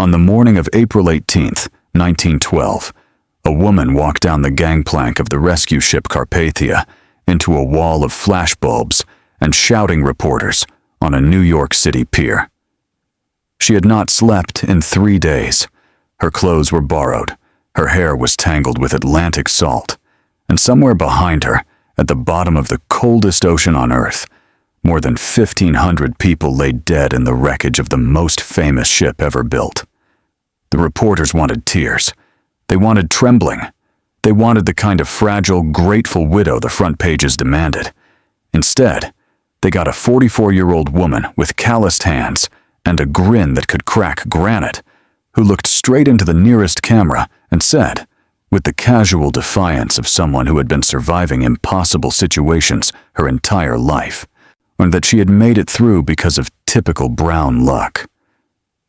On the morning of April 18, 1912, a woman walked down the gangplank of the rescue ship Carpathia into a wall of flashbulbs and shouting reporters on a New York City pier. She had not slept in 3 days. Her clothes were borrowed, her hair was tangled with Atlantic salt, and somewhere behind her, at the bottom of the coldest ocean on Earth, more than 1,500 people lay dead in the wreckage of the most famous ship ever built. The reporters wanted tears. They wanted trembling. They wanted the kind of fragile, grateful widow the front pages demanded. Instead, they got a 44-year-old woman with calloused hands and a grin that could crack granite, who looked straight into the nearest camera and said, with the casual defiance of someone who had been surviving impossible situations her entire life, and that she had made it through because of typical brown luck.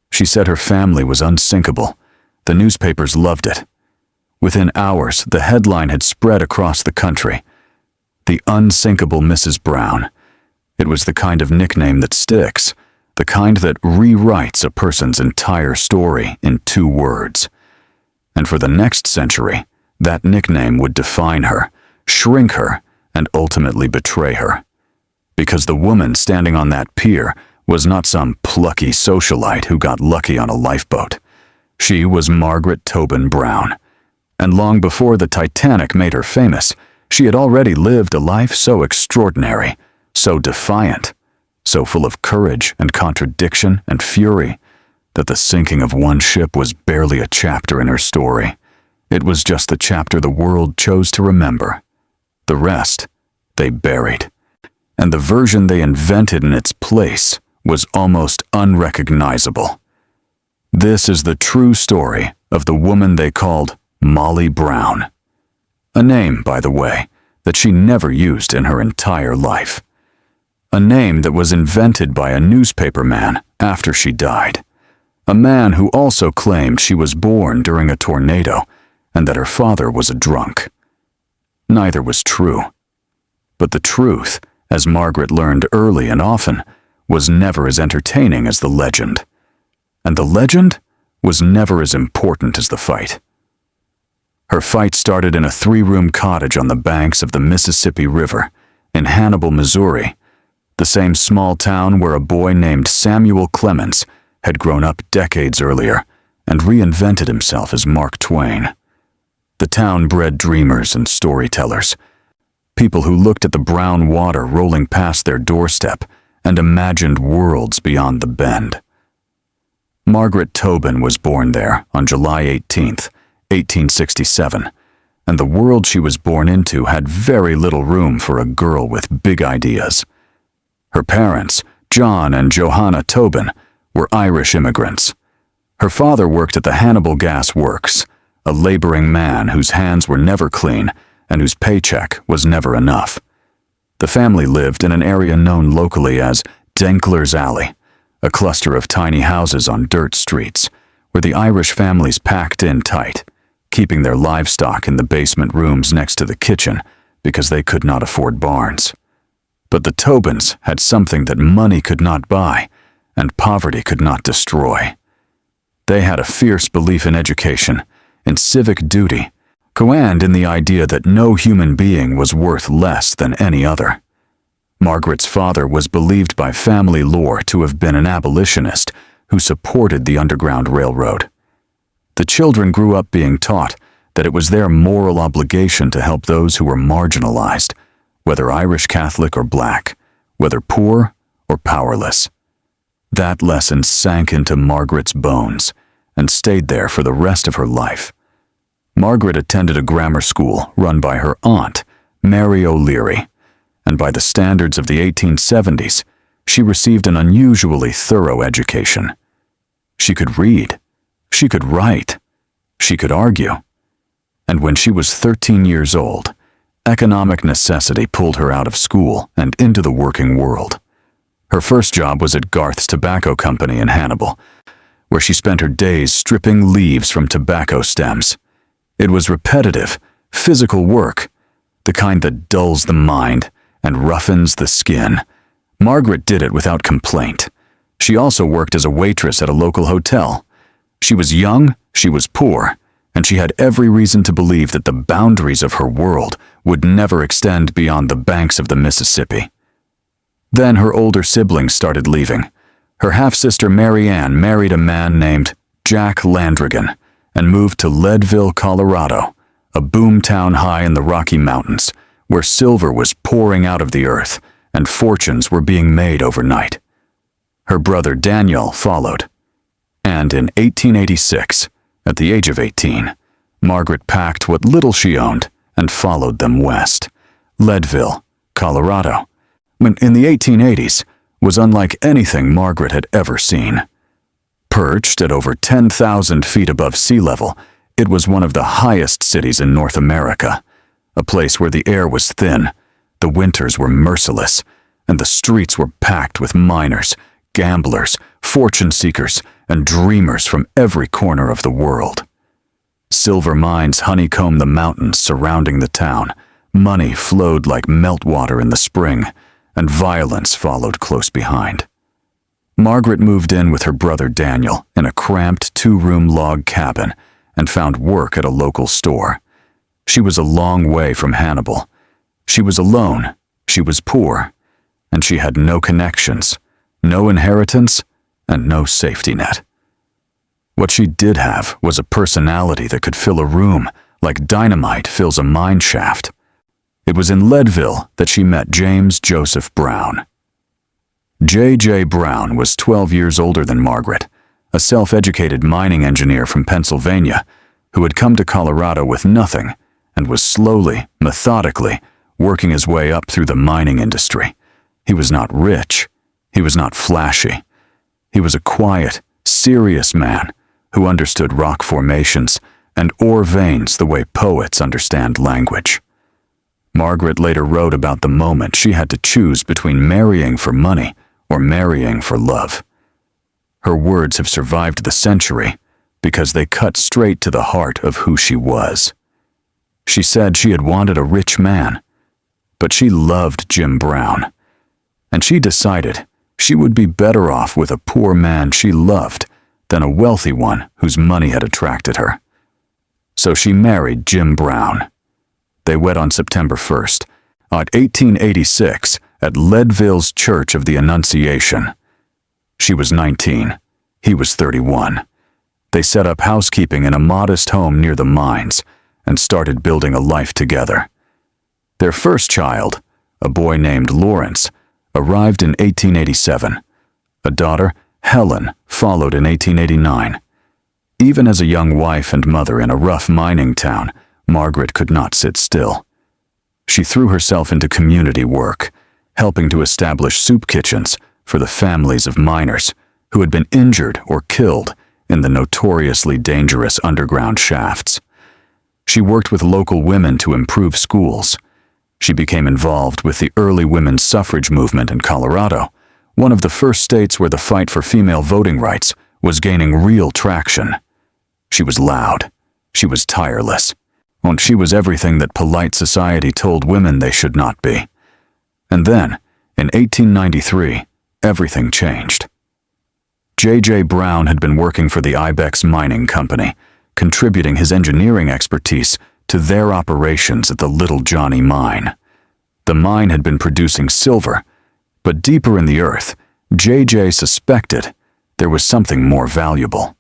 She said her family was unsinkable. The newspapers loved it. Within hours, the headline had spread across the country. The unsinkable Mrs. Brown. It was the kind of nickname that sticks, the kind that rewrites a person's entire story in 2 words. And for the next century, that nickname would define her, shrink her, and ultimately betray her. Because the woman standing on that pier was not some plucky socialite who got lucky on a lifeboat. She was Margaret Tobin Brown. And long before the Titanic made her famous, she had already lived a life so extraordinary, so defiant, so full of courage and contradiction and fury, that the sinking of one ship was barely a chapter in her story. It was just the chapter the world chose to remember. The rest, they buried. And the version they invented in its place was almost unrecognizable. This is the true story of the woman they called Molly Brown. A name, by the way, that she never used in her entire life. A name that was invented by a newspaper man after she died. A man who also claimed she was born during a tornado and that her father was a drunk. Neither was true. But the truth, as Margaret learned early and often, was never as entertaining as the legend. And the legend was never as important as the fight. Her fight started in a 3-room cottage on the banks of the Mississippi River in Hannibal, Missouri, the same small town where a boy named Samuel Clemens had grown up decades earlier and reinvented himself as Mark Twain. The town bred dreamers and storytellers, people who looked at the brown water rolling past their doorstep and imagined worlds beyond the bend. Margaret Tobin was born there on July 18th, 1867, and the world she was born into had very little room for a girl with big ideas. Her parents, John and Johanna Tobin, were Irish immigrants. Her father worked at the Hannibal Gas Works, a laboring man whose hands were never clean and whose paycheck was never enough. The family lived in an area known locally as Denkler's Alley, a cluster of tiny houses on dirt streets, where the Irish families packed in tight, keeping their livestock in the basement rooms next to the kitchen because they could not afford barns. But the Tobins had something that money could not buy and poverty could not destroy. They had a fierce belief in education, in civic duty, and in the idea that no human being was worth less than any other. Margaret's father was believed by family lore to have been an abolitionist who supported the Underground Railroad. The children grew up being taught that it was their moral obligation to help those who were marginalized, whether Irish Catholic or black, whether poor or powerless. That lesson sank into Margaret's bones and stayed there for the rest of her life. Margaret attended a grammar school run by her aunt, Mary O'Leary, and by the standards of the 1870s, she received an unusually thorough education. She could read, she could write, she could argue. And when she was 13 years old, economic necessity pulled her out of school and into the working world. Her first job was at Garth's Tobacco Company in Hannibal, where she spent her days stripping leaves from tobacco stems. It was repetitive, physical work, the kind that dulls the mind and roughens the skin. Margaret did it without complaint. She also worked as a waitress at a local hotel, She was young, she was poor, and she had every reason to believe that the boundaries of her world would never extend beyond the banks of the Mississippi. Then her older siblings started leaving. Her half-sister Mary Ann married a man named Jack Landrigan and moved to Leadville, Colorado, a boom town high in the Rocky Mountains, where silver was pouring out of the earth and fortunes were being made overnight. Her brother Daniel followed. And in 1886, at the age of 18, Margaret packed what little she owned and followed them west. Leadville, Colorado, in the 1880s, was unlike anything Margaret had ever seen. Perched at over 10,000 feet above sea level, it was one of the highest cities in North America, a place where the air was thin, the winters were merciless, and the streets were packed with miners, gamblers, fortune seekers, and dreamers from every corner of the world. Silver mines honeycombed the mountains surrounding the town, money flowed like meltwater in the spring, and violence followed close behind. Margaret moved in with her brother Daniel in a cramped two-room log cabin and found work at a local store. She was a long way from Hannibal. She was alone, she was poor, and she had no connections, no inheritance, and no safety net. What she did have was a personality that could fill a room like dynamite fills a mine shaft. It was in Leadville that she met James Joseph Brown. J.J. Brown was 12 years older than Margaret, a self-educated mining engineer from Pennsylvania who had come to Colorado with nothing and was slowly, methodically, working his way up through the mining industry. He was not rich. He was not flashy. He was a quiet, serious man who understood rock formations and ore veins the way poets understand language. Margaret later wrote about the moment she had to choose between marrying for money or marrying for love. Her words have survived the century because they cut straight to the heart of who she was. She said she had wanted a rich man, but she loved Jim Brown, and she decided she would be better off with a poor man she loved than a wealthy one whose money had attracted her. So she married Jim Brown. They wed on September 1st, 1886, at Leadville's Church of the Annunciation. She was 19. He was 31. They set up housekeeping in a modest home near the mines and started building a life together. Their first child, a boy named Lawrence, arrived in 1887. A daughter, Helen, followed in 1889. Even as a young wife and mother in a rough mining town, Margaret could not sit still. She threw herself into community work, helping to establish soup kitchens for the families of miners who had been injured or killed in the notoriously dangerous underground shafts. She worked with local women to improve schools. She became involved with the early women's suffrage movement in Colorado, one of the first states where the fight for female voting rights was gaining real traction. She was loud. She was tireless. And she was everything that polite society told women they should not be. And then, in 1893, everything changed. J.J. Brown had been working for the Ibex Mining Company, contributing his engineering expertise to their operations at the Little Johnny mine. The mine had been producing silver, but deeper in the earth, J.J. suspected there was something more valuable.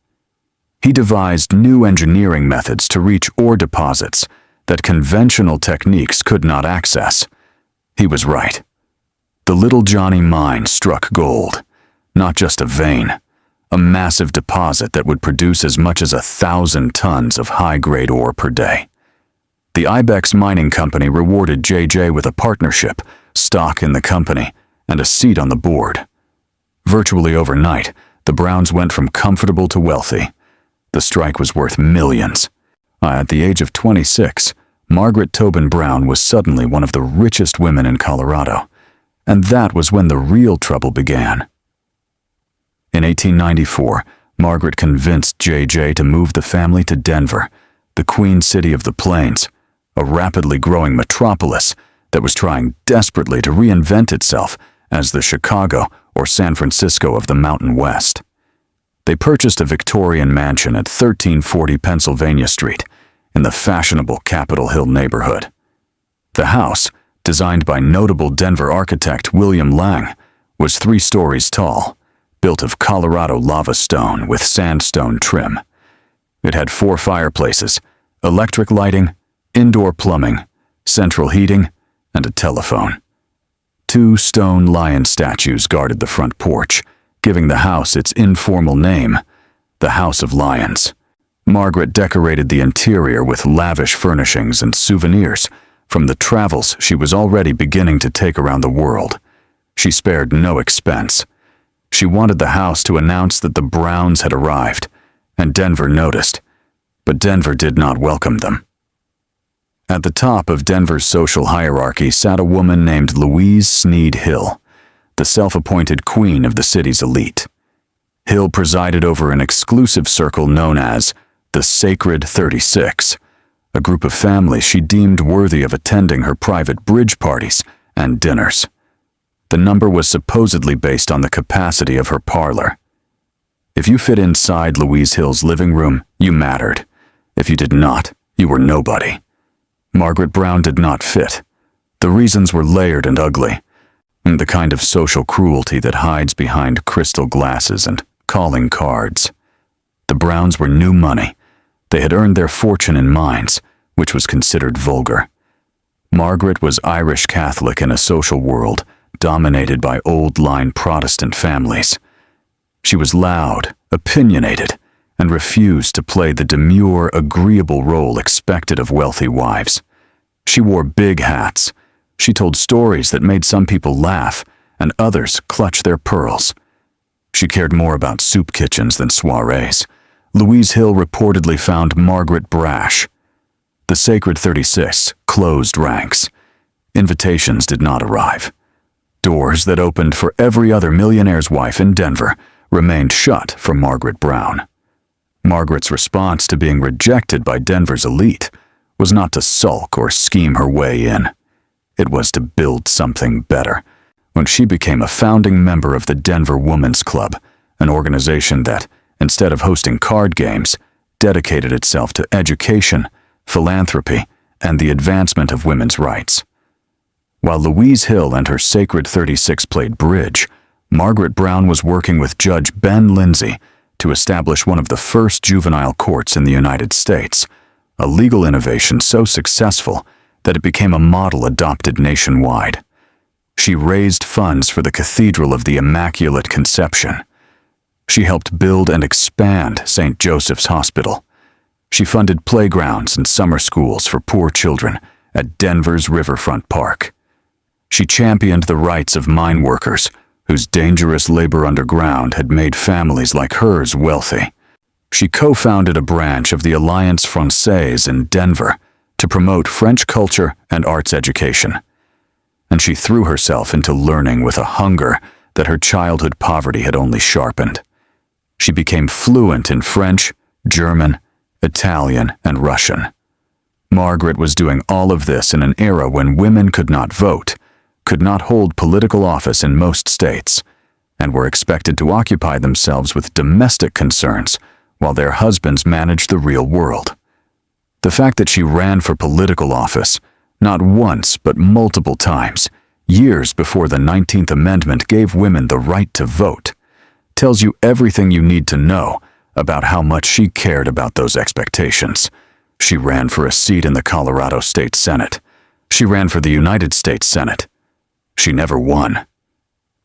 He devised new engineering methods to reach ore deposits that conventional techniques could not access. He was right. The Little Johnny mine struck gold, not just a vein, a massive deposit that would produce as much as 1,000 tons of high-grade ore per day. The Ibex Mining Company rewarded J.J. with a partnership, stock in the company, and a seat on the board. Virtually overnight, the Browns went from comfortable to wealthy. The strike was worth millions. At the age of 26, Margaret Tobin Brown was suddenly one of the richest women in Colorado, and that was when the real trouble began. In 1894, Margaret convinced J.J. to move the family to Denver, the Queen City of the Plains, a rapidly growing metropolis that was trying desperately to reinvent itself as the Chicago or San Francisco of the Mountain West. They purchased a Victorian mansion at 1340 Pennsylvania Street in the fashionable Capitol Hill neighborhood. The house, designed by notable Denver architect William Lang, was 3 stories tall, built of Colorado lava stone with sandstone trim. It had 4 fireplaces, electric lighting, indoor plumbing, central heating, and a telephone. 2 stone lion statues guarded the front porch, giving the house its informal name, the House of Lions. Margaret decorated the interior with lavish furnishings and souvenirs from the travels she was already beginning to take around the world. She spared no expense. She wanted the house to announce that the Browns had arrived, and Denver noticed, but Denver did not welcome them. At the top of Denver's social hierarchy sat a woman named Louise Sneed Hill, the self-appointed queen of the city's elite. Hill presided over an exclusive circle known as the Sacred 36, a group of families she deemed worthy of attending her private bridge parties and dinners. The number was supposedly based on the capacity of her parlor. If you fit inside Louise Hill's living room, you mattered. If you did not, you were nobody. Margaret Brown did not fit. The reasons were layered and ugly, the kind of social cruelty that hides behind crystal glasses and calling cards. The Browns were new money. They had earned their fortune in mines, which was considered vulgar. Margaret was Irish Catholic in a social world dominated by old-line Protestant families. She was loud, opinionated, and refused to play the demure, agreeable role expected of wealthy wives. She wore big hats. She told stories that made some people laugh and others clutch their pearls. She cared more about soup kitchens than soirees. Louise Hill reportedly found Margaret brash. The Sacred 36 closed ranks. Invitations did not arrive. Doors that opened for every other millionaire's wife in Denver remained shut for Margaret Brown. Margaret's response to being rejected by Denver's elite was not to sulk or scheme her way in. It was to build something better. When she became a founding member of the Denver Women's Club, an organization that, instead of hosting card games, dedicated itself to education, philanthropy, and the advancement of women's rights. While Louise Hill and her Sacred 36 played bridge, Margaret Brown was working with Judge Ben Lindsay to establish one of the first juvenile courts in the United States, a legal innovation so successful that it became a model adopted nationwide. She raised funds for the Cathedral of the Immaculate Conception. She helped build and expand St. Joseph's Hospital. She funded playgrounds and summer schools for poor children at Denver's Riverfront Park. She championed the rights of mine workers whose dangerous labor underground had made families like hers wealthy. She co-founded a branch of the Alliance Française in Denver to promote French culture and arts education. And she threw herself into learning with a hunger that her childhood poverty had only sharpened. She became fluent in French, German, Italian, and Russian. Margaret was doing all of this in an era when women could not vote, could not hold political office in most states, and were expected to occupy themselves with domestic concerns while their husbands managed the real world. The fact that she ran for political office, not once but multiple times, years before the 19th Amendment gave women the right to vote, tells you everything you need to know about how much she cared about those expectations. She ran for a seat in the Colorado State Senate. She ran for the United States Senate. She never won,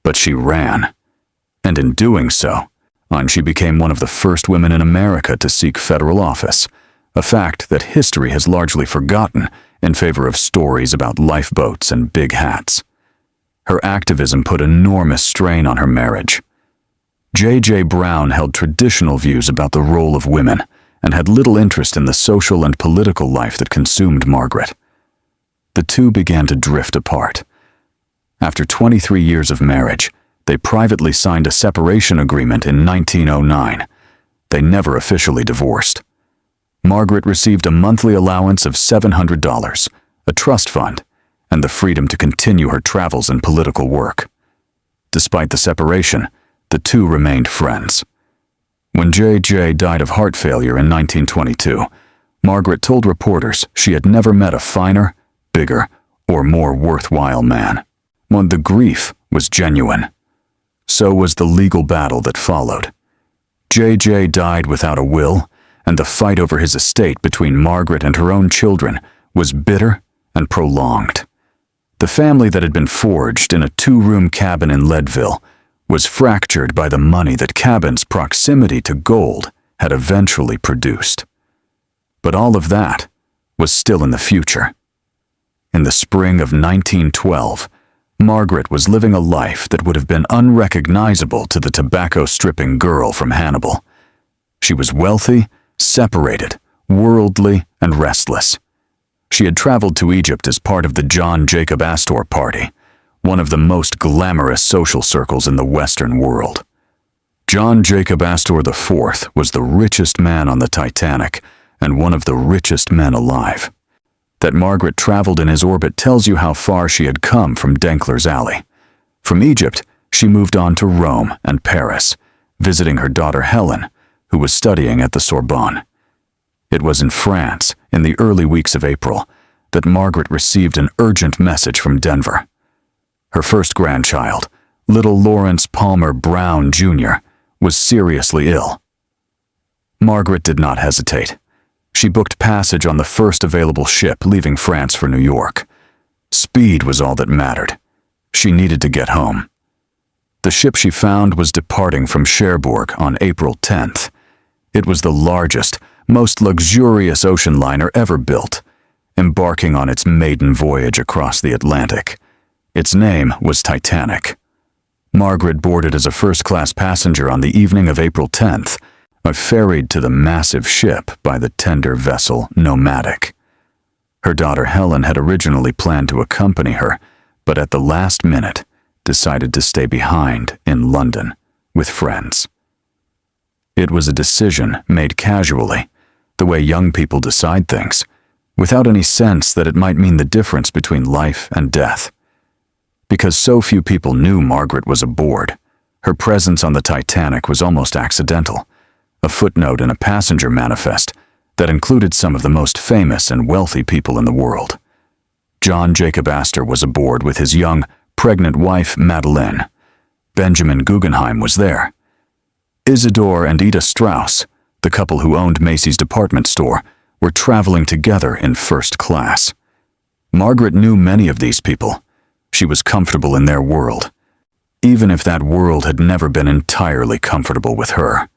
but she ran. And in doing so, she became one of the first women in America to seek federal office, a fact that history has largely forgotten in favor of stories about lifeboats and big hats. Her activism put enormous strain on her marriage. J.J. Brown held traditional views about the role of women and had little interest in the social and political life that consumed Margaret. The two began to drift apart. After 23 years of marriage, they privately signed a separation agreement in 1909. They never officially divorced. Margaret received a monthly allowance of $700, a trust fund, and the freedom to continue her travels and political work. Despite the separation, the two remained friends. When J.J. died of heart failure in 1922, Margaret told reporters she had never met a finer, bigger, or more worthwhile man. When the grief was genuine. So was the legal battle that followed. J.J. died without a will, and the fight over his estate between Margaret and her own children was bitter and prolonged. The family that had been forged in a 2-room cabin in Leadville was fractured by the money that cabin's proximity to gold had eventually produced. But all of that was still in the future. In the spring of 1912, Margaret was living a life that would have been unrecognizable to the tobacco-stripping girl from Hannibal. She was wealthy, separated, worldly, and restless. She had traveled to Egypt as part of the John Jacob Astor party, one of the most glamorous social circles in the Western world. John Jacob Astor IV was the richest man on the Titanic and one of the richest men alive. That Margaret traveled in his orbit tells you how far she had come from Denkler's Alley. From Egypt, she moved on to Rome and Paris, visiting her daughter Helen, who was studying at the Sorbonne. It was in France, in the early weeks of April, that Margaret received an urgent message from Denver. Her first grandchild, little Lawrence Palmer Brown, Jr., was seriously ill. Margaret did not hesitate. She booked passage on the first available ship leaving France for New York. Speed was all that mattered. She needed to get home. The ship she found was departing from Cherbourg on April 10th. It was the largest, most luxurious ocean liner ever built, embarking on its maiden voyage across the Atlantic. Its name was Titanic. Margaret boarded as a first-class passenger on the evening of April 10th, ferried to the massive ship by the tender vessel Nomadic. Her daughter Helen had originally planned to accompany her, but at the last minute decided to stay behind in London with friends. It was a decision made casually, the way young people decide things, without any sense that it might mean the difference between life and death. Because so few people knew Margaret was aboard, her presence on the Titanic was almost accidental, a footnote in a passenger manifest that included some of the most famous and wealthy people in the world. John Jacob Astor was aboard with his young, pregnant wife, Madeleine. Benjamin Guggenheim was there. Isidore and Ida Strauss, the couple who owned Macy's department store, were traveling together in first class. Margaret knew many of these people. She was comfortable in their world, even if that world had never been entirely comfortable with her.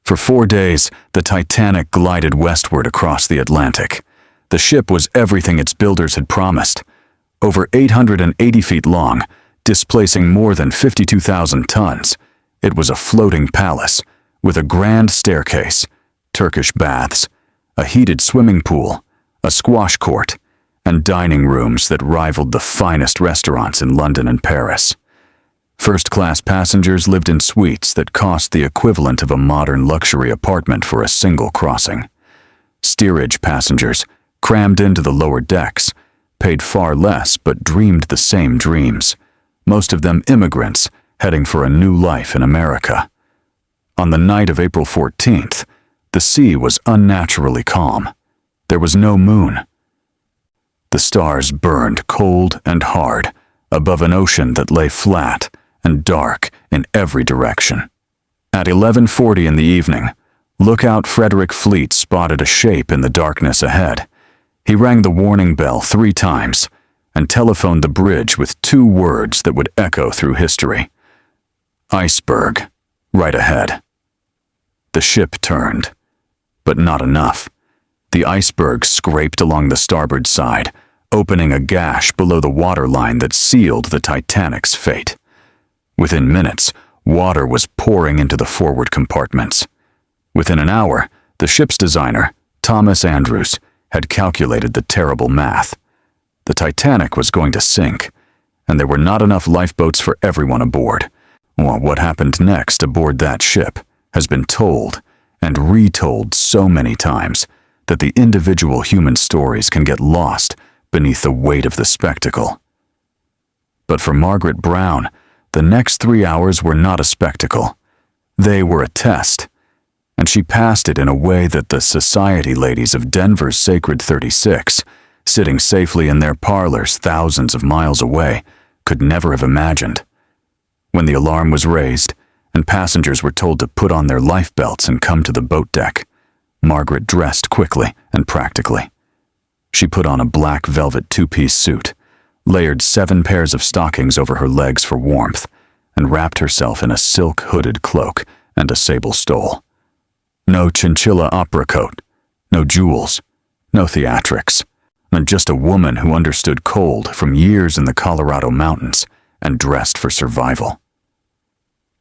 For 4 days, the Titanic glided westward across the Atlantic. The ship was everything its builders had promised. Over 880 feet long, displacing more than 52,000 tons, it was a floating palace with a grand staircase, Turkish baths, a heated swimming pool, a squash court, and dining rooms that rivaled the finest restaurants in London and Paris. First-class passengers lived in suites that cost the equivalent of a modern luxury apartment for a single crossing. Steerage passengers, crammed into the lower decks, paid far less but dreamed the same dreams, most of them immigrants heading for a new life in America. On the night of April 14th, the sea was unnaturally calm. There was no moon. The stars burned cold and hard above an ocean that lay flat and dark in every direction. At 11:40 in the evening, lookout Frederick Fleet spotted a shape in the darkness ahead. He rang the warning bell 3 times and telephoned the bridge with 2 words that would echo through history. Iceberg, right ahead. The ship turned, but not enough. The iceberg scraped along the starboard side, opening a gash below the waterline that sealed the Titanic's fate. Within minutes, water was pouring into the forward compartments. Within an hour, the ship's designer, Thomas Andrews, had calculated the terrible math. The Titanic was going to sink, and there were not enough lifeboats for everyone aboard. Well, what happened next aboard that ship has been told and retold so many times that the individual human stories can get lost beneath the weight of the spectacle. But for Margaret Brown, the next 3 hours were not a spectacle. They were a test, and she passed it in a way that the society ladies of Denver's Sacred 36, sitting safely in their parlors thousands of miles away, could never have imagined. When the alarm was raised, and passengers were told to put on their life belts and come to the boat deck, Margaret dressed quickly and practically. She put on a black velvet two-piece suit, layered 7 pairs of stockings over her legs for warmth, and wrapped herself in a silk hooded cloak and a sable stole. No chinchilla opera coat, no jewels, no theatrics, and just a woman who understood cold from years in the Colorado mountains and dressed for survival.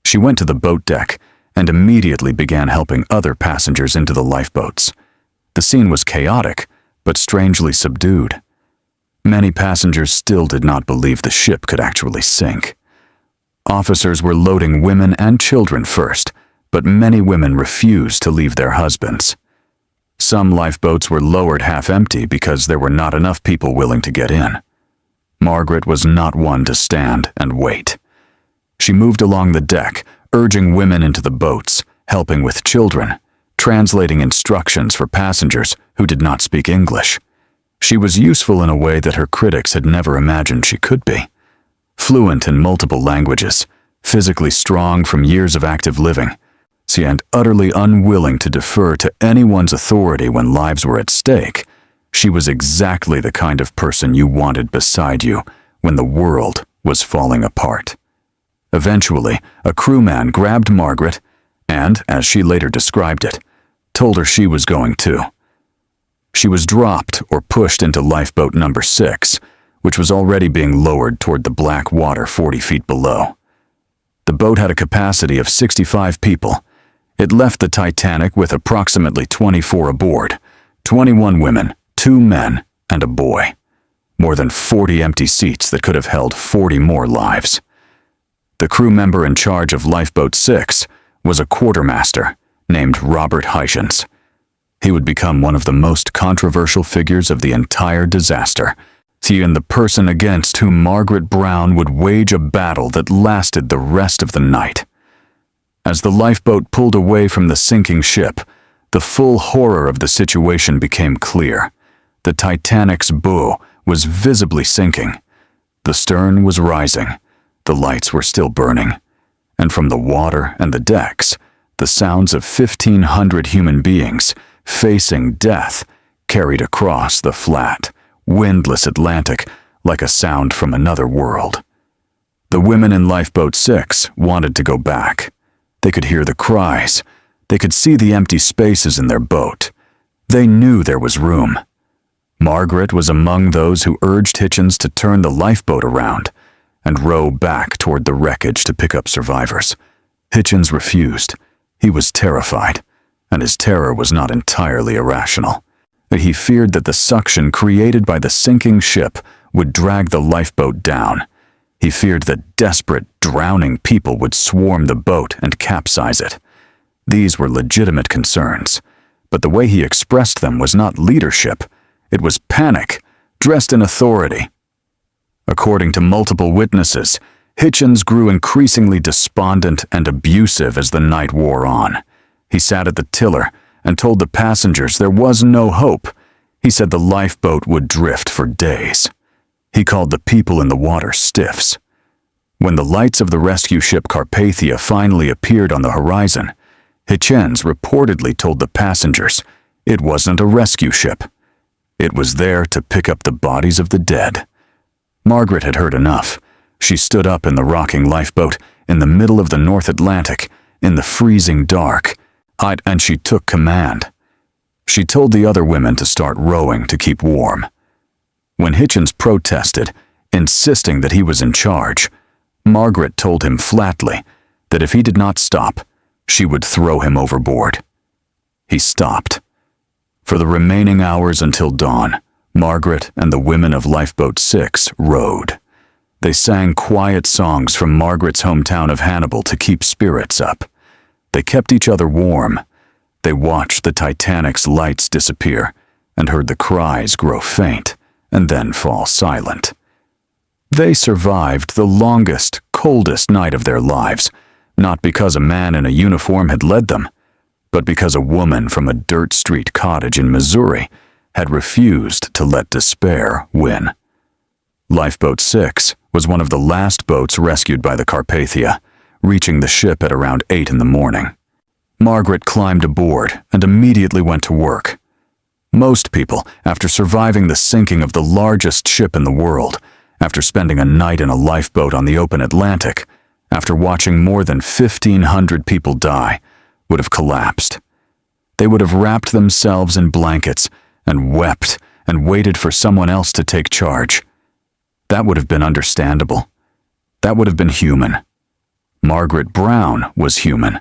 She went to the boat deck and immediately began helping other passengers into the lifeboats. The scene was chaotic, but strangely subdued. Many passengers still did not believe the ship could actually sink. Officers were loading women and children first, but many women refused to leave their husbands. Some lifeboats were lowered half empty because there were not enough people willing to get in. Margaret was not one to stand and wait. She moved along the deck, urging women into the boats, helping with children, translating instructions for passengers who did not speak English. She was useful in a way that her critics had never imagined she could be. Fluent in multiple languages, physically strong from years of active living, and utterly unwilling to defer to anyone's authority when lives were at stake, she was exactly the kind of person you wanted beside you when the world was falling apart. Eventually, a crewman grabbed Margaret and, as she later described it, told her she was going too. She was dropped or pushed into lifeboat number 6, which was already being lowered toward the black water 40 feet below. The boat had a capacity of 65 people. It left the Titanic with approximately 24 aboard, 21 women, 2 men, and a boy. More than 40 empty seats that could have held 40 more lives. The crew member in charge of Lifeboat 6 was a quartermaster named Robert Hichens. He would become one of the most controversial figures of the entire disaster, and the person against whom Margaret Brown would wage a battle that lasted the rest of the night. As the lifeboat pulled away from the sinking ship, the full horror of the situation became clear. The Titanic's bow was visibly sinking. The stern was rising. The lights were still burning. And from the water and the decks, the sounds of 1,500 human beings facing death carried across the flat, windless Atlantic like a sound from another world. The women in Lifeboat 6 wanted to go back. They could hear the cries. They could see the empty spaces in their boat. They knew there was room. Margaret was among those who urged Hichens to turn the lifeboat around and row back toward the wreckage to pick up survivors. Hichens refused. He was terrified, and his terror was not entirely irrational. He feared that the suction created by the sinking ship would drag the lifeboat down. He feared that desperate, drowning people would swarm the boat and capsize it. These were legitimate concerns, but the way he expressed them was not leadership. It was panic, dressed in authority. According to multiple witnesses, Hichens grew increasingly despondent and abusive as the night wore on. He sat at the tiller and told the passengers there was no hope. He said the lifeboat would drift for days. He called the people in the water stiffs. When the lights of the rescue ship Carpathia finally appeared on the horizon, Hichens reportedly told the passengers it wasn't a rescue ship. It was there to pick up the bodies of the dead. Margaret had heard enough. She stood up in the rocking lifeboat in the middle of the North Atlantic, in the freezing dark, and she took command. She told the other women to start rowing to keep warm. When Hichens protested, insisting that he was in charge, Margaret told him flatly that if he did not stop, she would throw him overboard. He stopped. For the remaining hours until dawn, Margaret and the women of Lifeboat 6 rowed. They sang quiet songs from Margaret's hometown of Hannibal to keep spirits up. They kept each other warm. They watched the Titanic's lights disappear and heard the cries grow faint and then fall silent. They survived the longest, coldest night of their lives, not because a man in a uniform had led them, but because a woman from a dirt street cottage in Missouri had refused to let despair win. Lifeboat 6 was one of the last boats rescued by the Carpathia, reaching the ship at around 8 in the morning. Margaret climbed aboard and immediately went to work. Most people, after surviving the sinking of the largest ship in the world, after spending a night in a lifeboat on the open Atlantic, after watching more than 1,500 people die, would have collapsed. They would have wrapped themselves in blankets and wept and waited for someone else to take charge. That would have been understandable. That would have been human. Margaret Brown was human.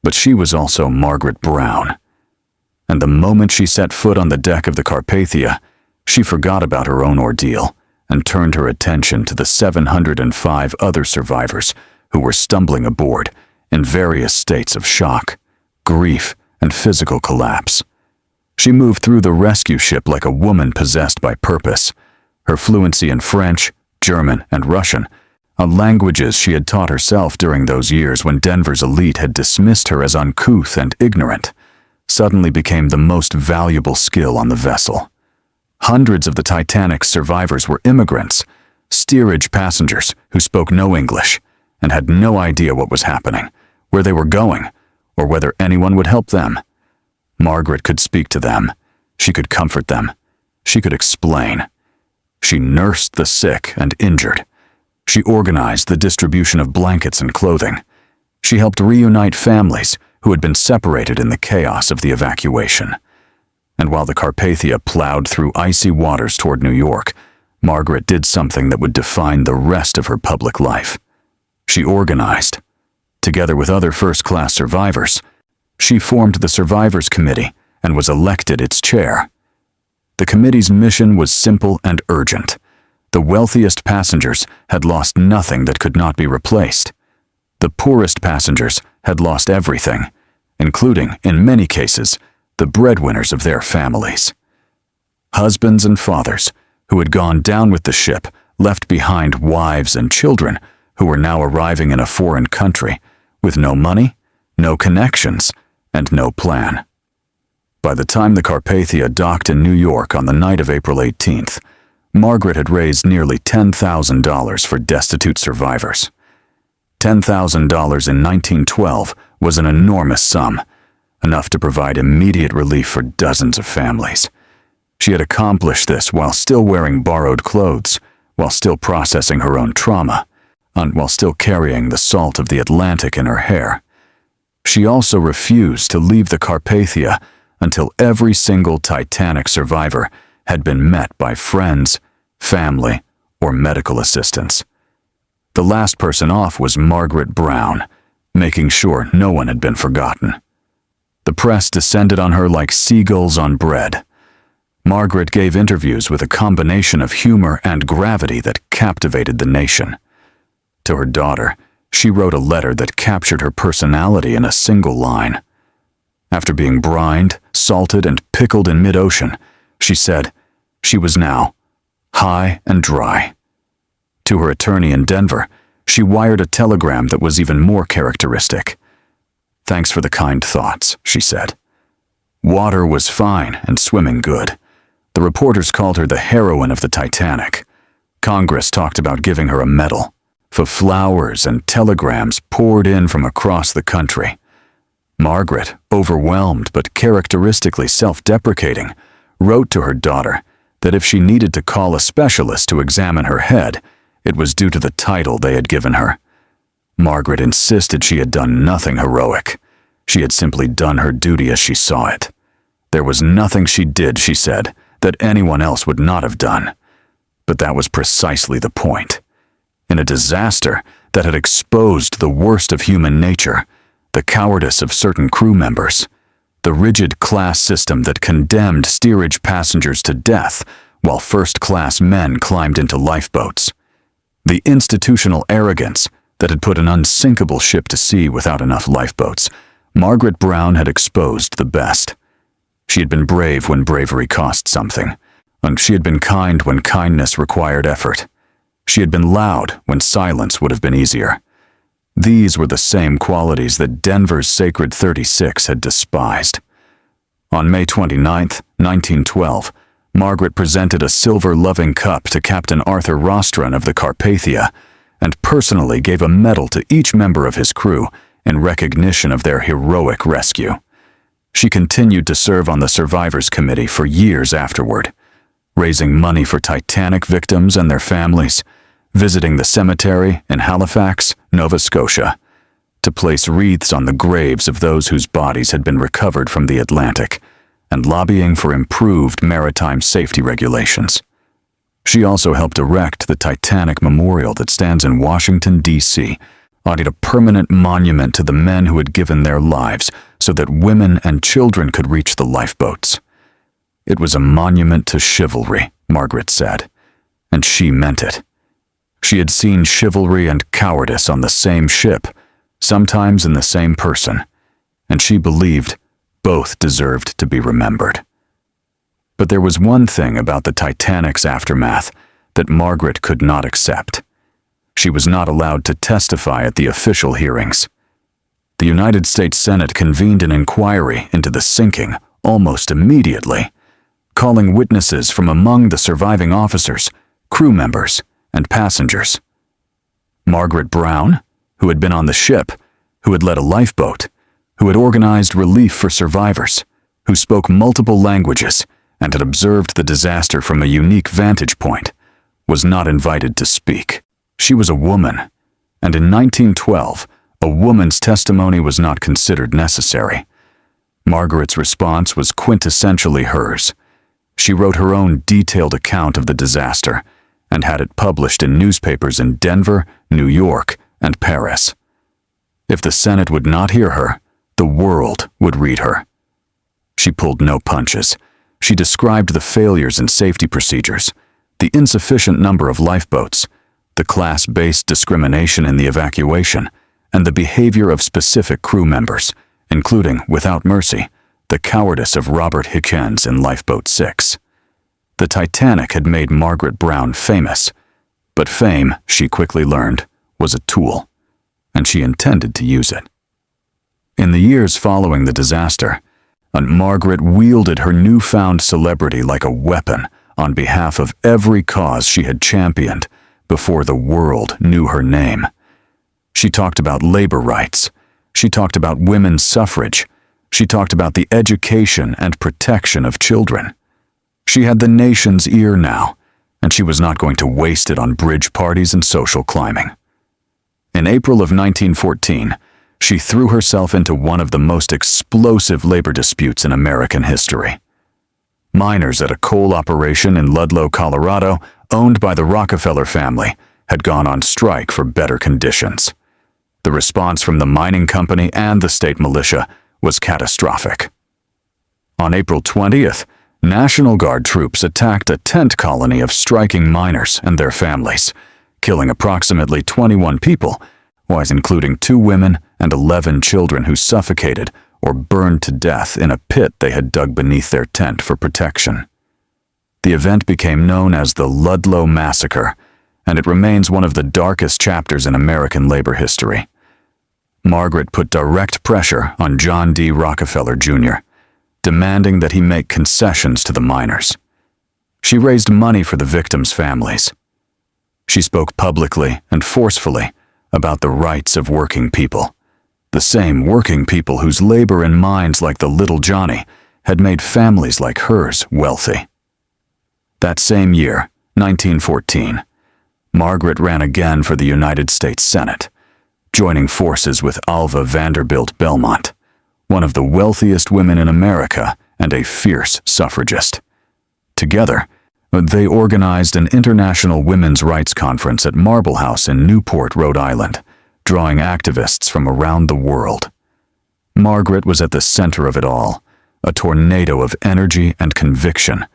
But she was also Margaret Brown. And the moment she set foot on the deck of the Carpathia, she forgot about her own ordeal and turned her attention to the 705 other survivors who were stumbling aboard in various states of shock, grief, and physical collapse. She moved through the rescue ship like a woman possessed by purpose. Her fluency in French, German, and Russian, languages she had taught herself during those years when Denver's elite had dismissed her as uncouth and ignorant, suddenly became the most valuable skill on the vessel. Hundreds of the Titanic's survivors were immigrants, steerage passengers who spoke no English and had no idea what was happening, where they were going, or whether anyone would help them. Margaret could speak to them. She could comfort them. She could explain. She nursed the sick and injured. She organized the distribution of blankets and clothing. She helped reunite families who had been separated in the chaos of the evacuation. And while the Carpathia plowed through icy waters toward New York, Margaret did something that would define the rest of her public life. She organized. Together with other first-class survivors, she formed the Survivors Committee and was elected its chair. The committee's mission was simple and urgent. The wealthiest passengers had lost nothing that could not be replaced. The poorest passengers had lost everything, including, in many cases, the breadwinners of their families. Husbands and fathers who had gone down with the ship left behind wives and children who were now arriving in a foreign country with no money, no connections, and no plan. By the time the Carpathia docked in New York on the night of April 18th, Margaret had raised nearly $10,000 for destitute survivors. $10,000 in 1912 was an enormous sum, enough to provide immediate relief for dozens of families. She had accomplished this while still wearing borrowed clothes, while still processing her own trauma, and while still carrying the salt of the Atlantic in her hair. She also refused to leave the Carpathia until every single Titanic survivor had been met by friends, family, or medical assistance. The last person off was Margaret Brown, making sure no one had been forgotten. The press descended on her like seagulls on bread. Margaret gave interviews with a combination of humor and gravity that captivated the nation. To her daughter, she wrote a letter that captured her personality in a single line. After being brined, salted, and pickled in mid-ocean, she said she was now high and dry. To her attorney in Denver, she wired a telegram that was even more characteristic. "Thanks for the kind thoughts," she said. Water was fine and swimming good. The reporters called her the heroine of the Titanic. Congress talked about giving her a medal. The flowers and telegrams poured in from across the country. Margaret, overwhelmed but characteristically self-deprecating, wrote to her daughter that if she needed to call a specialist to examine her head, it was due to the title they had given her. Margaret insisted she had done nothing heroic. She had simply done her duty as she saw it. There was nothing she did, she said, that anyone else would not have done. But that was precisely the point. In a disaster that had exposed the worst of human nature, the cowardice of certain crew members, the rigid class system that condemned steerage passengers to death while first-class men climbed into lifeboats, the institutional arrogance that had put an unsinkable ship to sea without enough lifeboats, Margaret Brown had exposed the best. She had been brave when bravery cost something, and she had been kind when kindness required effort. She had been loud when silence would have been easier. These were the same qualities that Denver's Sacred 36 had despised. On May 29, 1912, Margaret presented a silver loving cup to Captain Arthur Rostron of the Carpathia and personally gave a medal to each member of his crew in recognition of their heroic rescue. She continued to serve on the Survivors Committee for years afterward, raising money for Titanic victims and their families, visiting the cemetery in Halifax, Nova Scotia, to place wreaths on the graves of those whose bodies had been recovered from the Atlantic, and lobbying for improved maritime safety regulations. She also helped erect the Titanic Memorial that stands in Washington, D.C., added a permanent monument to the men who had given their lives so that women and children could reach the lifeboats. It was a monument to chivalry, Margaret said, and she meant it. She had seen chivalry and cowardice on the same ship, sometimes in the same person, and she believed both deserved to be remembered. But there was one thing about the Titanic's aftermath that Margaret could not accept. She was not allowed to testify at the official hearings. The United States Senate convened an inquiry into the sinking almost immediately, calling witnesses from among the surviving officers, crew members, and passengers. Margaret Brown, who had been on the ship, who had led a lifeboat, who had organized relief for survivors, who spoke multiple languages and had observed the disaster from a unique vantage point, was not invited to speak. She was a woman, and in 1912, a woman's testimony was not considered necessary. Margaret's response was quintessentially hers. She wrote her own detailed account of the disaster and had it published in newspapers in Denver, New York, and Paris. If the Senate would not hear her, the world would read her. She pulled no punches. She described the failures in safety procedures, the insufficient number of lifeboats, the class-based discrimination in the evacuation, and the behavior of specific crew members, including, without mercy, the cowardice of Robert Hichens in Lifeboat 6. The Titanic had made Margaret Brown famous, but fame, she quickly learned, was a tool, and she intended to use it. In the years following the disaster, Aunt Margaret wielded her newfound celebrity like a weapon on behalf of every cause she had championed before the world knew her name. She talked about labor rights. She talked about women's suffrage. She talked about the education and protection of children. She had the nation's ear now, and she was not going to waste it on bridge parties and social climbing. In April of 1914, she threw herself into one of the most explosive labor disputes in American history. Miners at a coal operation in Ludlow, Colorado, owned by the Rockefeller family, had gone on strike for better conditions. The response from the mining company and the state militia was catastrophic. On April 20th, National Guard troops attacked a tent colony of striking miners and their families, killing approximately 21 people, while including 2 women and 11 children who suffocated or burned to death in a pit they had dug beneath their tent for protection. The event became known as the Ludlow Massacre, and it remains one of the darkest chapters in American labor history. Margaret put direct pressure on John D. Rockefeller, Jr., demanding that he make concessions to the miners. She raised money for the victims' families. She spoke publicly and forcefully about the rights of working people, the same working people whose labor in mines like the Little Johnny had made families like hers wealthy. That same year, 1914, Margaret ran again for the United States Senate, joining forces with Alva Vanderbilt Belmont, one of the wealthiest women in America and a fierce suffragist. Together, they organized an international women's rights conference at Marble House in Newport, Rhode Island, drawing activists from around the world. Margaret was at the center of it all, a tornado of energy and conviction,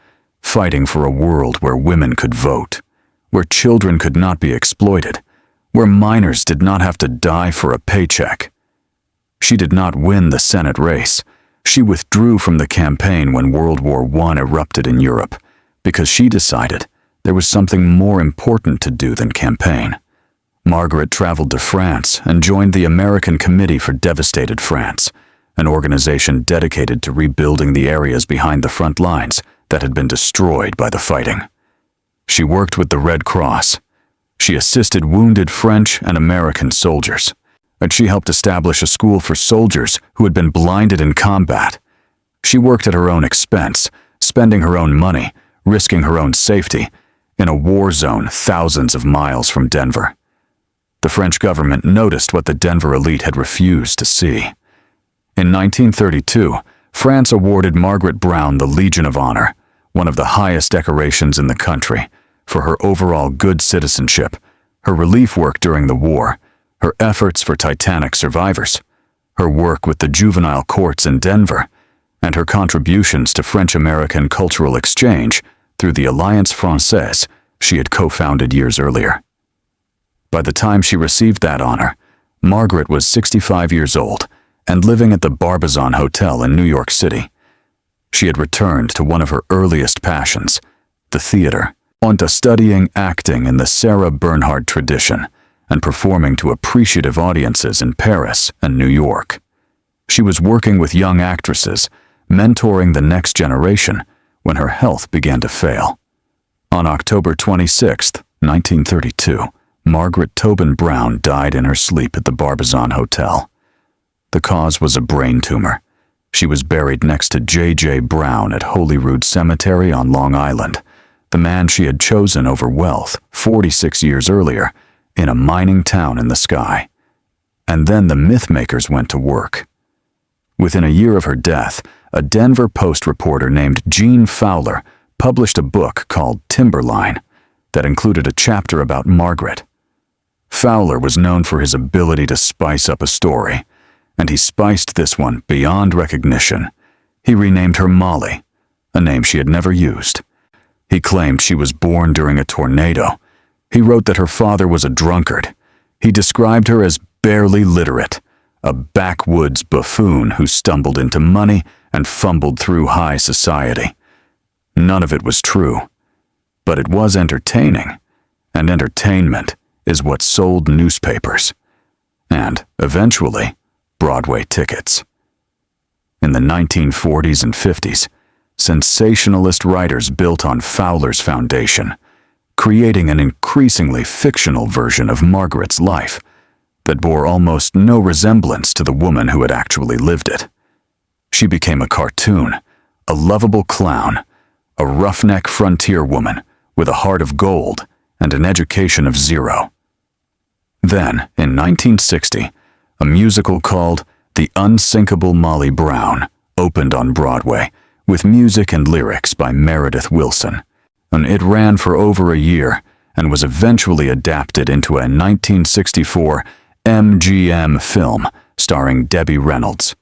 fighting for a world where women could vote, where children could not be exploited, where miners did not have to die for a paycheck. She did not win the Senate race. She withdrew from the campaign when World War I erupted in Europe, because she decided there was something more important to do than campaign. Margaret traveled to France and joined the American Committee for Devastated France, an organization dedicated to rebuilding the areas behind the front lines that had been destroyed by the fighting. She worked with the Red Cross. She assisted wounded French and American soldiers, and she helped establish a school for soldiers who had been blinded in combat. She worked at her own expense, spending her own money, risking her own safety, in a war zone thousands of miles from Denver. The French government noticed what the Denver elite had refused to see. In 1932, France awarded Margaret Brown the Legion of Honor, one of the highest decorations in the country, for her overall good citizenship, her relief work during the war, her efforts for Titanic survivors, her work with the juvenile courts in Denver, and her contributions to French-American cultural exchange through the Alliance Française she had co-founded years earlier. By the time she received that honor, Margaret was 65 years old and living at the Barbizon Hotel in New York City. She had returned to one of her earliest passions, the theater, onto studying acting in the Sarah Bernhardt tradition and performing to appreciative audiences in Paris and New York. She was working with young actresses, mentoring the next generation when her health began to fail. On October 26, 1932, Margaret Tobin Brown died in her sleep at the Barbizon Hotel. The cause was a brain tumor. She was buried next to J.J. Brown at Holyrood Cemetery on Long Island, the man she had chosen over wealth 46 years earlier in a mining town in the sky. And then the mythmakers went to work. Within a year of her death, a Denver Post reporter named Gene Fowler published a book called Timberline that included a chapter about Margaret. Fowler was known for his ability to spice up a story, and he spiced this one beyond recognition. He renamed her Molly, a name she had never used. He claimed she was born during a tornado. He wrote that her father was a drunkard. He described her as barely literate, a backwoods buffoon who stumbled into money and fumbled through high society. None of it was true, but it was entertaining, and entertainment is what sold newspapers, and, eventually, Broadway tickets. In the 1940s and 50s, sensationalist writers built on Fowler's foundation, creating an increasingly fictional version of Margaret's life that bore almost no resemblance to the woman who had actually lived it. She became a cartoon, a lovable clown, a roughneck frontier woman with a heart of gold and an education of zero. Then, in 1960, a musical called The Unsinkable Molly Brown opened on Broadway with music and lyrics by Meredith Willson, and it ran for over a year and was eventually adapted into a 1964 MGM film starring Debbie Reynolds.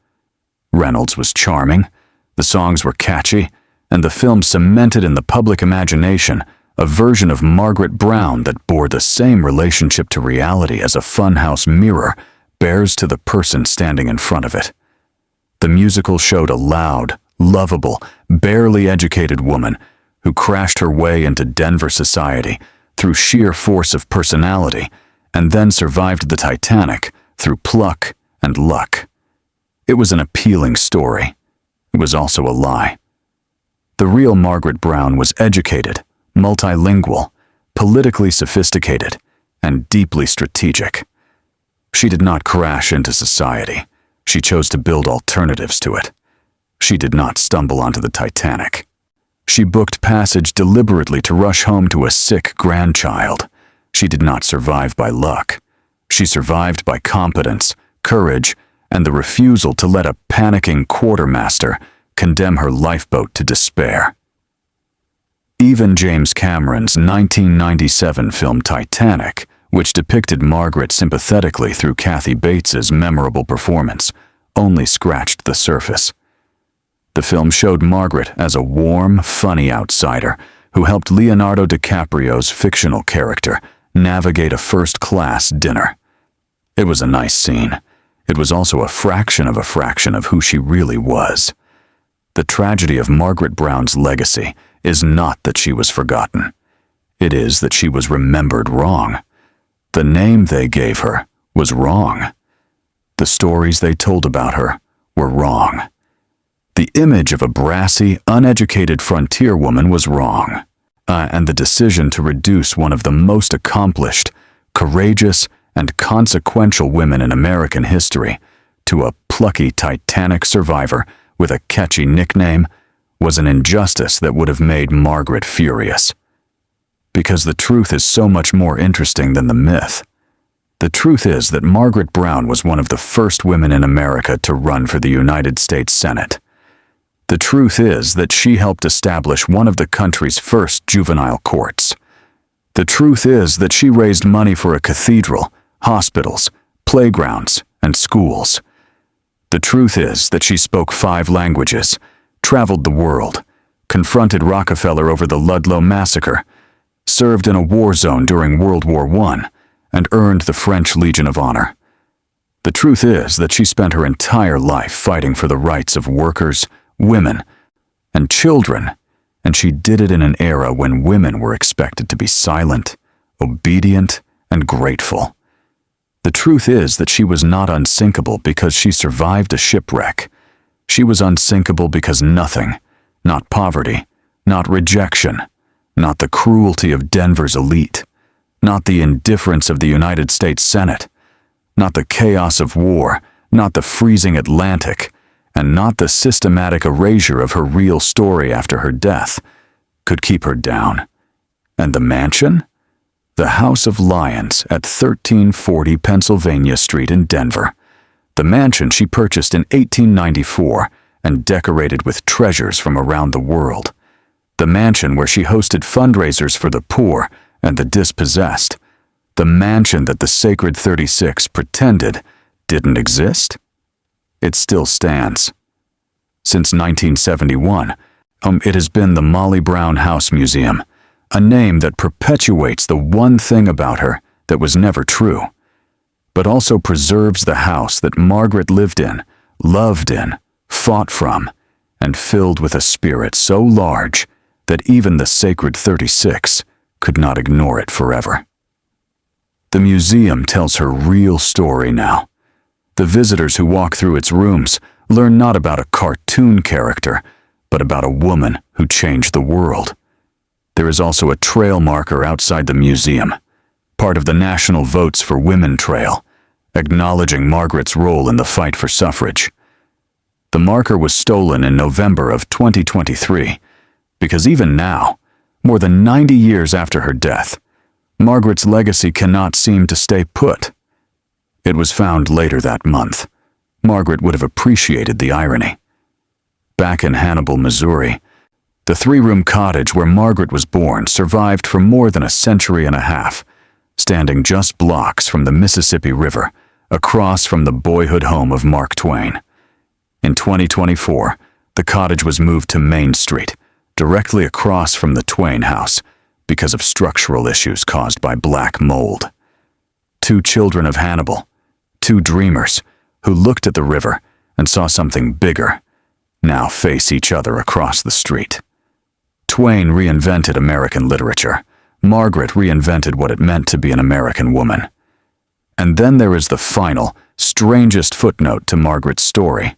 Reynolds was charming, the songs were catchy, and the film cemented in the public imagination a version of Margaret Brown that bore the same relationship to reality as a funhouse mirror bears to the person standing in front of it. The musical showed a loud, lovable, barely educated woman who crashed her way into Denver society through sheer force of personality and then survived the Titanic through pluck and luck. It was an appealing story. It was also a lie. The real Margaret Brown was educated, multilingual, politically sophisticated, and deeply strategic. She did not crash into society. She chose to build alternatives to it. She did not stumble onto the Titanic. She booked passage deliberately to rush home to a sick grandchild. She did not survive by luck. She survived by competence, courage, and the refusal to let a panicking quartermaster condemn her lifeboat to despair. Even James Cameron's 1997 film Titanic, which depicted Margaret sympathetically through Kathy Bates's memorable performance, only scratched the surface. The film showed Margaret as a warm, funny outsider who helped Leonardo DiCaprio's fictional character navigate a first-class dinner. It was a nice scene. It was also a fraction of who she really was. The tragedy of Margaret Brown's legacy is not that she was forgotten. It is that she was remembered wrong. The name they gave her was wrong. The stories they told about her were wrong. The image of a brassy, uneducated frontier woman was wrong. And the decision to reduce one of the most accomplished, courageous, and consequential women in American history to a plucky Titanic survivor with a catchy nickname was an injustice that would have made Margaret furious. Because the truth is so much more interesting than the myth. The truth is that Margaret Brown was one of the first women in America to run for the United States Senate. The truth is that she helped establish one of the country's first juvenile courts. The truth is that she raised money for a cathedral, hospitals, playgrounds, and schools. The truth is that she spoke 5 languages, traveled the world, confronted Rockefeller over the Ludlow massacre, served in a war zone during World War I, and earned the French Legion of Honor. The truth is that she spent her entire life fighting for the rights of workers, women, and children, and she did it in an era when women were expected to be silent, obedient, and grateful. The truth is that she was not unsinkable because she survived a shipwreck. She was unsinkable because nothing, not poverty, not rejection, not the cruelty of Denver's elite, not the indifference of the United States Senate, not the chaos of war, not the freezing Atlantic, and not the systematic erasure of her real story after her death, could keep her down. And the mansion? The House of Lions at 1340 Pennsylvania Street in Denver. The mansion she purchased in 1894 and decorated with treasures from around the world. The mansion where she hosted fundraisers for the poor and the dispossessed. The mansion that the Sacred 36 pretended didn't exist. It still stands. Since 1971, it has been the Molly Brown House Museum, a name that perpetuates the one thing about her that was never true, but also preserves the house that Margaret lived in, loved in, fought from, and filled with a spirit so large that even the Sacred 36 could not ignore it forever. The museum tells her real story now. The visitors who walk through its rooms learn not about a cartoon character, but about a woman who changed the world. There is also a trail marker outside the museum, part of the National Votes for Women Trail, acknowledging Margaret's role in the fight for suffrage. The marker was stolen in November of 2023, because even now, more than 90 years after her death, Margaret's legacy cannot seem to stay put. It was found later that month. Margaret would have appreciated the irony. Back in Hannibal, Missouri, the 3-room cottage where Margaret was born survived for more than a century and a half, standing just blocks from the Mississippi River, across from the boyhood home of Mark Twain. In 2024, the cottage was moved to Main Street, directly across from the Twain house, because of structural issues caused by black mold. 2 children of Hannibal, 2 dreamers, who looked at the river and saw something bigger, now face each other across the street. Twain reinvented American literature. Margaret reinvented what it meant to be an American woman. And then there is the final, strangest footnote to Margaret's story.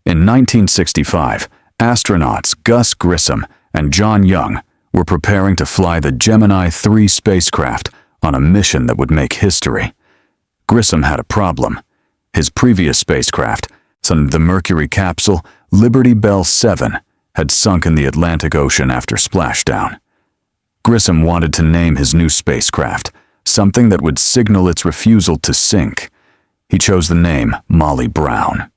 In 1965, astronauts Gus Grissom and John Young were preparing to fly the Gemini 3 spacecraft on a mission that would make history. Grissom had a problem. His previous spacecraft, the Mercury capsule Liberty Bell 7, had sunk in the Atlantic Ocean after splashdown. Grissom wanted to name his new spacecraft something that would signal its refusal to sink. He chose the name Molly Brown.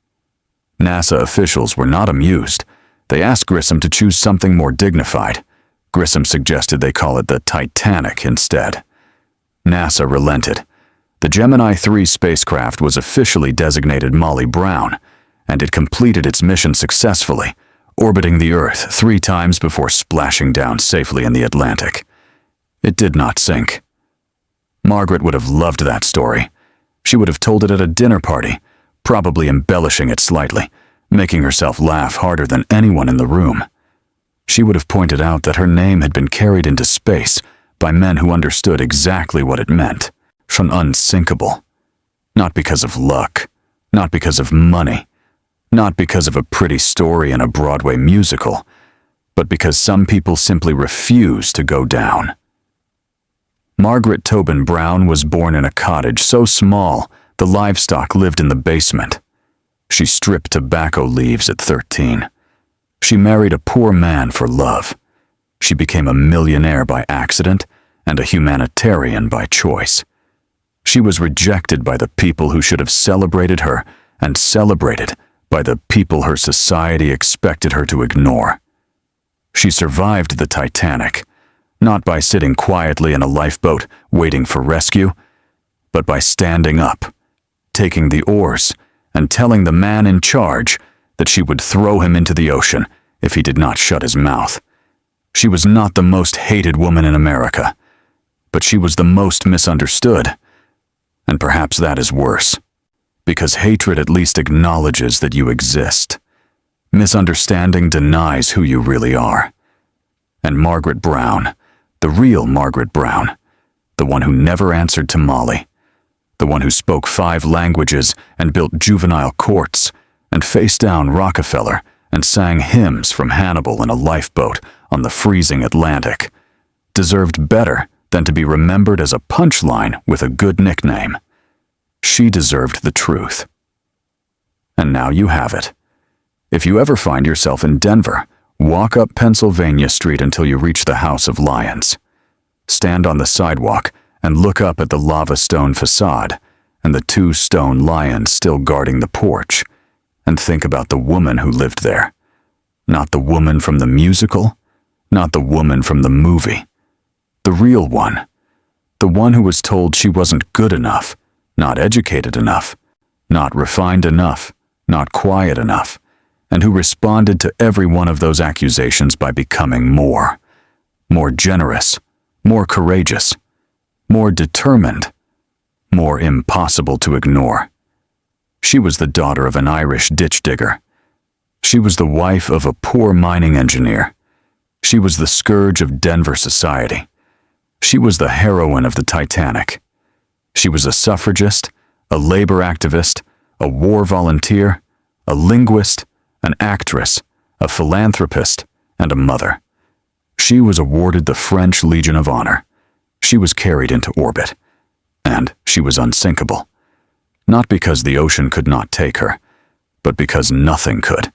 NASA officials were not amused. They asked Grissom to choose something more dignified. Grissom suggested they call it the Titanic instead. NASA relented. The Gemini 3 spacecraft was officially designated Molly Brown, and it completed its mission successfully, orbiting the Earth 3 times before splashing down safely in the Atlantic. It did not sink. Margaret would have loved that story. She would have told it at a dinner party, probably embellishing it slightly, making herself laugh harder than anyone in the room. She would have pointed out that her name had been carried into space by men who understood exactly what it meant. unsinkable. Not because of luck, not because of money, not because of a pretty story in a Broadway musical, but because some people simply refuse to go down. Margaret Tobin Brown was born in a cottage so small the livestock lived in the basement. She stripped tobacco leaves at 13. She married a poor man for love. She became a millionaire by accident and a humanitarian by choice. She was rejected by the people who should have celebrated her and celebrated by the people her society expected her to ignore. She survived the Titanic, not by sitting quietly in a lifeboat waiting for rescue, but by standing up, taking the oars, and telling the man in charge that she would throw him into the ocean if he did not shut his mouth. She was not the most hated woman in America, but she was the most misunderstood. And perhaps that is worse, because hatred at least acknowledges that you exist. Misunderstanding denies who you really are. And Margaret Brown, the real Margaret Brown, the one who never answered to Molly, the one who spoke 5 languages and built juvenile courts and faced down Rockefeller and sang hymns from Hannibal in a lifeboat on the freezing Atlantic, deserved better than to be remembered as a punchline with a good nickname. She deserved the truth. And now you have it. If you ever find yourself in Denver, walk up Pennsylvania Street until you reach the House of Lions. Stand on the sidewalk and look up at the lava stone facade and the 2 stone lions still guarding the porch, and think about the woman who lived there. Not the woman from the musical, not the woman from the movie. The real one. The one who was told she wasn't good enough, not educated enough, not refined enough, not quiet enough, and who responded to every one of those accusations by becoming more generous, more courageous, more determined, more impossible to ignore. She was the daughter of an Irish ditch digger. She was the wife of a poor mining engineer. She was the scourge of Denver society. She was the heroine of the Titanic. She was a suffragist, a labor activist, a war volunteer, a linguist, an actress, a philanthropist, and a mother. She was awarded the French Legion of Honor. She was carried into orbit. And she was unsinkable. Not because the ocean could not take her, but because nothing could.